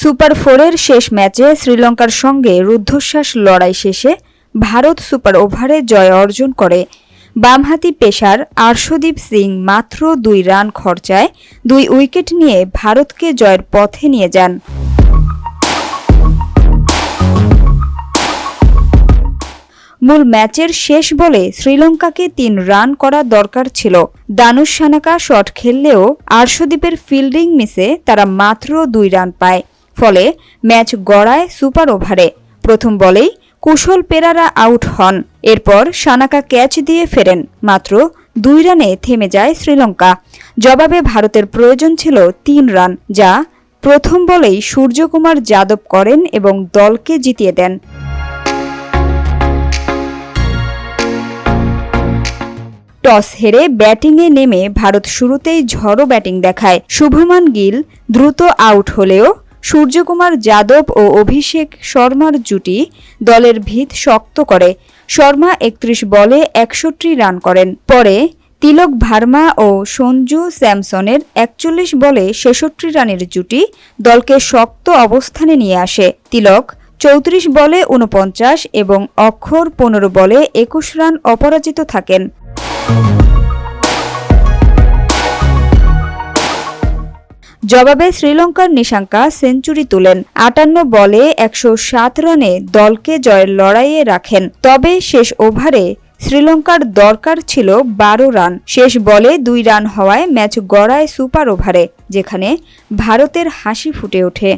Super 4-এর শেষ ম্যাচে শ্রীলঙ্কার সঙ্গে রুদ্ধশ্বাস লড়াই শেষে ভারত সুপার ওভারে জয় অর্জন করে। বামহাতি পেসার আর্শদীপ সিং মাত্র 2 রান খরচায় 2 উইকেট নিয়ে ভারতকে জয়ের পথে নিয়ে যান। মূল ম্যাচের শেষ বলে শ্রীলঙ্কাকে 3 রান করা দরকার ছিল। দানুশ সানাকা শট খেললেও আর্শদীপের ফিল্ডিং মিসে তারা মাত্র 2 রান পায়। ফলে ম্যাচ গড়ায় সুপার ওভারে। প্রথম বলেই কুশল পেরারা আউট হন। এরপর সানাকা ক্যাচ দিয়ে ফেরেন। মাত্র 2 রানে থেমে যায় শ্রীলঙ্কা। জবাবে ভারতের প্রয়োজন ছিল 3 রান, যা প্রথম বলেই সূর্যকুমার যাদব করেন এবং দলকে জিতিয়ে দেন। টস হেরে ব্যাটিংয়ে নেমে ভারত শুরুতেই ঝড়ো ব্যাটিং দেখায়। শুভমান গিল দ্রুত আউট হলেও সূর্যকুমার যাদব ও অভিষেক শর্মার জুটি দলের ভিত শক্ত করে। শর্মা 31 বলে 61 রান করেন। পরে তিলক ভার্মা ও সঞ্জু স্যামসনের 41 বলে 66 রানের জুটি দলকে শক্ত অবস্থানে নিয়ে আসে। তিলক 34 বলে 49 এবং অক্ষর 15 বলে 21 রান অপরাজিত থাকেন। জবাবে শ্রীলঙ্কার নিশাঙ্কা সেঞ্চুরি তোলেন। 58 বলে 107 রানে দলকে জয়ের লড়াইয়ে রাখেন। তবে শেষ ওভারে শ্রীলঙ্কার দরকার ছিল 12 রান। শেষ বলে 2 রান হওয়ায় ম্যাচ গড়ায় সুপার ওভারে, যেখানে ভারতের হাসি ফুটে ওঠে।